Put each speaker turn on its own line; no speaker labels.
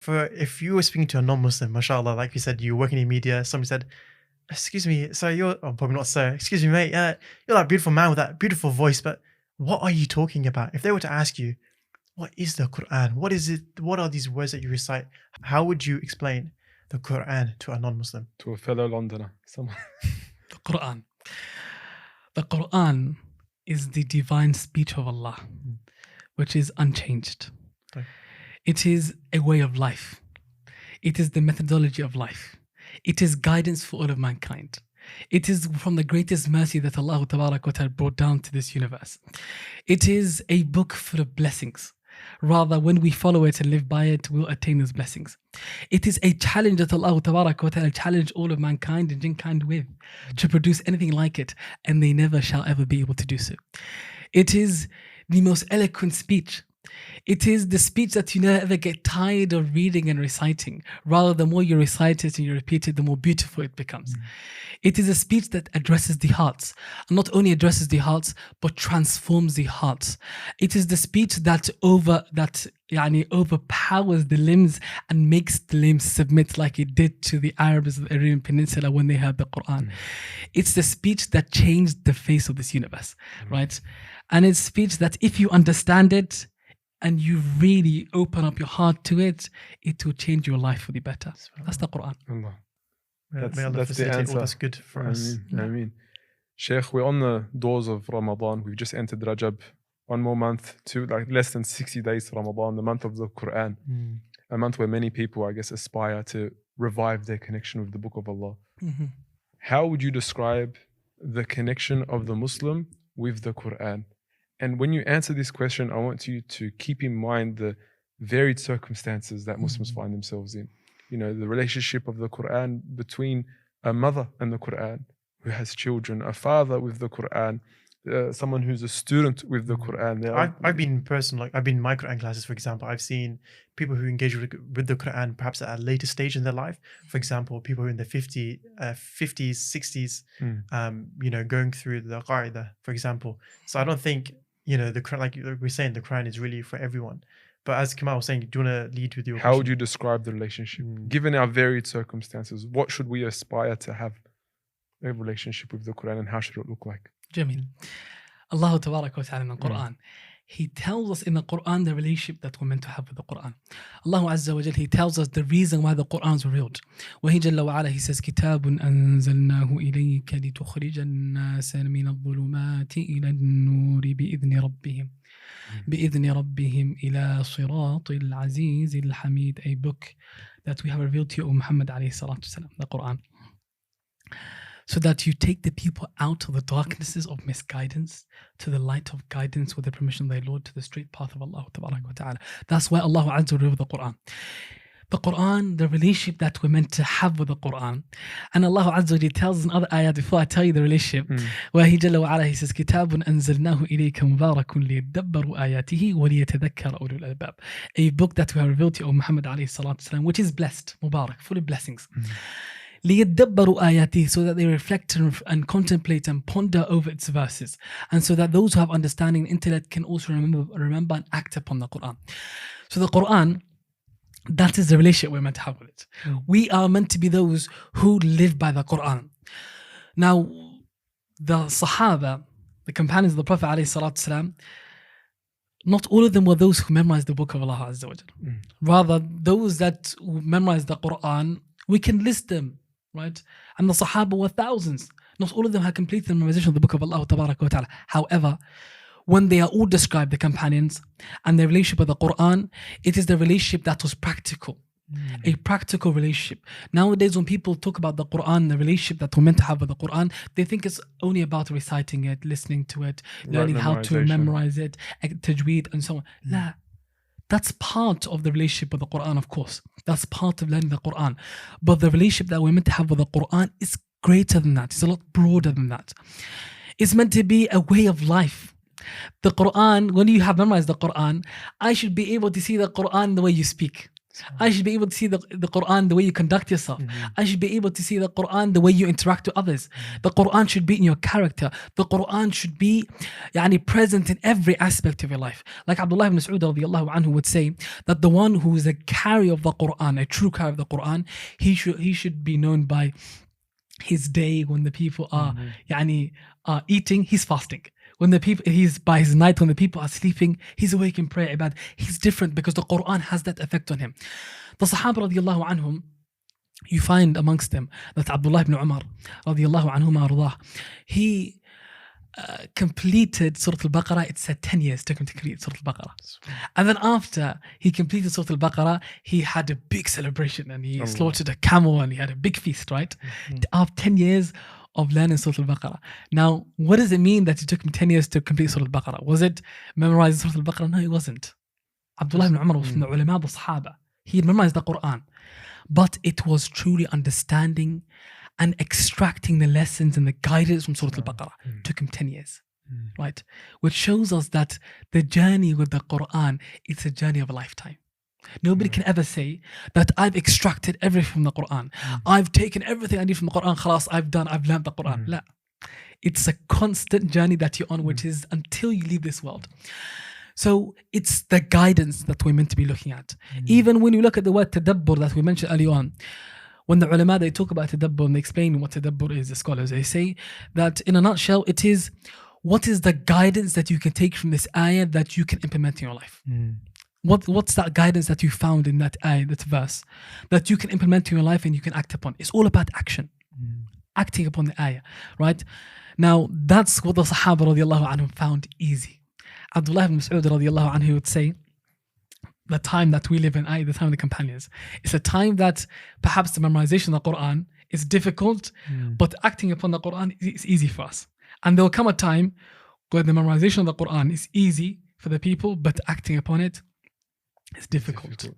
for if you were speaking to a non-Muslim, mashallah, like you said, you're working in media, somebody said, excuse me, sir, probably not sir, excuse me, mate, you're that beautiful man with that beautiful voice, but what are you talking about? If they were to ask you, what is the Qur'an? What is it? What are these words that you recite? How would you explain the Qur'an to a non-Muslim?
To a fellow Londoner. Someone.
The Qur'an. The Qur'an is the divine speech of Allah, which is unchanged.
Okay.
It is a way of life. It is the methodology of life. It is guidance for all of mankind. It is from the greatest mercy that Allah Tabarak wa Ta'ala brought down to this universe. It is a book full of blessings. Rather, when we follow it and live by it, we'll attain those blessings. It is a challenge that Allah Tabarak wa Ta'ala challenged all of mankind and jinkind with to produce anything like it, and they never shall ever be able to do so. It is the most eloquent speech. It is the speech that you never get tired of reading and reciting. Rather, the more you recite it and you repeat it, the more beautiful it becomes. It is a speech that addresses the hearts. And not only addresses the hearts, but transforms the hearts. It is the speech that overpowers the limbs and makes the limbs submit, like it did to the Arabs of the Arabian Peninsula when they heard the Qur'an. It's the speech that changed the face of this universe, right? And it's speech that if you understand it, and you really open up your heart to it, it will change your life for the better. That's the Qur'an.
Allah.
May Allah facilitate all that's good for us.
I mean, Sheikh, we're on the doors of Ramadan. We've just entered Rajab. One more month to less than 60 days to Ramadan, the month of the Qur'an. A month where many people, I guess, aspire to revive their connection with the Book of Allah. How would you describe the connection of the Muslim with the Qur'an? And when you answer this question, I want you to keep in mind the varied circumstances that Muslims find themselves in. You know, the relationship of the Qur'an between a mother and the Qur'an who has children, a father with the Qur'an, someone who's a student with the Qur'an.
I've been in person, like I've been in my Qur'an classes, for example. I've seen people who engage with the Qur'an perhaps at a later stage in their life. For example, people who are in their 50s, 60s, going through the Qa'idah, for example. So I don't think, the Quran, like we're saying, the Quran is really for everyone. But as Kamal was saying, do you want to lead with your
How would you describe the relationship? Given our varied circumstances, what should we aspire to have a relationship with the Quran, and how should it look like?
Jamil. Allah Tabarak wa Ta'ala in the Quran. He tells us in the Quran the relationship that we're meant to have with the Quran. Allah Azza wa Jal, He tells us the reason why the Quran is revealed. Wa Jalla wa Ala, He says, كِتَابٌ أَنزَلْنَاهُ إِلَيْكَ لِتُخْرِجَ النَّاسَ مِنَ الظُّلُمَاتِ إِلَى النُّورِ بِإِذْنِ رَبِّهِمْ إِلَى صِرَاطِ الْعَزِيزِ الْحَمِيدِ. A book that we have revealed to you, O Muhammad alayhi salatu wasalam, the Quran. So that you take the people out of the darknesses of misguidance to the light of guidance with the permission of their Lord, to the straight path of Allah Tabarak wa Ta'ala. That's why Allah Azza wa Jalla revealed the Quran. The Quran, the relationship that we're meant to have with the Quran. And Allah Azza wa Jalla tells us in other ayat, before I tell you the relationship, where He Jalla wa Ala, He says, كِتَابٌ أَنزَلْنَاهُ إِلَيْكَ مُبَارَكٌ لِيَدَّبَّرُوا آيَاتِهِ وَلِيَتَذَكَّرَ أُولُو الْأَلْبَابِ. A book that we have revealed to you, O Muhammad alayhi salatu wasalam, which is blessed, Mubarak, full of blessings. لِيَدَّبَّرُوا آيَاتِهِ, so that they reflect and contemplate and ponder over its verses, and so that those who have understanding and intellect can also remember and act upon the Quran. So the Quran, that is the relationship we're meant to have with it. We are meant to be those who live by the Quran. Now, the Sahaba, the companions of the Prophet ﷺ, not all of them were those who memorized the book of Allah Azza wa Jalla. Rather, those that memorized the Quran, we can list them. Right? And the Sahaba were thousands. Not all of them had completed the memorization of the book of Allah Tabarak wa Ta'ala. However, when they are all described, the companions and their relationship with the Quran, it is the relationship that was practical. A practical relationship. Nowadays, when people talk about the Quran, the relationship that we're meant to have with the Quran, they think it's only about reciting it, listening to it, learning how to memorize it, tajweed and so on. La. That's part of the relationship with the Quran, of course. That's part of learning the Quran. But the relationship that we're meant to have with the Quran is greater than that. It's a lot broader than that. It's meant to be a way of life. The Quran, when you have memorized the Quran, I should be able to see the Quran the way you speak. I should be able to see the Qur'an the way you conduct yourself. I should be able to see the Qur'an the way you interact with others. The Qur'an should be in your character. The Qur'an should be present in every aspect of your life. Like Abdullah ibn Mas'ud radiallahu anhu would say that the one who is a carrier of the Qur'an, a true carrier of the Qur'an, he should be known by his day when the people are eating, he's fasting. When he's by his night, when the people are sleeping, he's awake in prayer, ibad. He's different because the Qur'an has that effect on him. The Sahaba radiallahu anhum, you find amongst them that Abdullah ibn Umar radiallahu anhuma ardah, he completed Surah Al-Baqarah. It said 10 years took him to complete Surah Al-Baqarah. And then after he completed Surah Al-Baqarah, he had a big celebration and he slaughtered a camel and he had a big feast, right? After 10 years of learning Surah Al-Baqarah. Now, what does it mean that it took him 10 years to complete Surah Al-Baqarah? Was it memorizing Surah Al-Baqarah? No, it wasn't. Abdullah ibn Umar was from the ulama, the Sahaba. He had memorized the Qur'an. But it was truly understanding and extracting the lessons and the guidance from Surah Al-Baqarah. It took him 10 years, right? Which shows us that the journey with the Qur'an, it's a journey of a lifetime. Nobody can ever say that I've extracted everything from the Qur'an. I've taken everything I need from the Qur'an, khalas, I've learned the Qur'an. La. It's a constant journey that you're on, which is until you leave this world. So it's the guidance that we're meant to be looking at. Even when you look at the word tadabbur that we mentioned earlier on, when the ulama, they talk about tadabbur and they explain what tadabbur is, the scholars, they say that in a nutshell, it is what is the guidance that you can take from this ayah that you can implement in your life. What's that guidance that you found in that ayah, that verse, that you can implement in your life and you can act upon? It's all about action, acting upon the ayah, right? Now, that's what the Sahaba radiallahu anhum found easy. Abdullah ibn Mas'ud radiallahu anhu would say, the time that we live in, the time of the companions, it's a time that perhaps the memorization of the Qur'an is difficult, but acting upon the Qur'an is easy for us. And there will come a time where the memorization of the Qur'an is easy for the people, but acting upon it is difficult.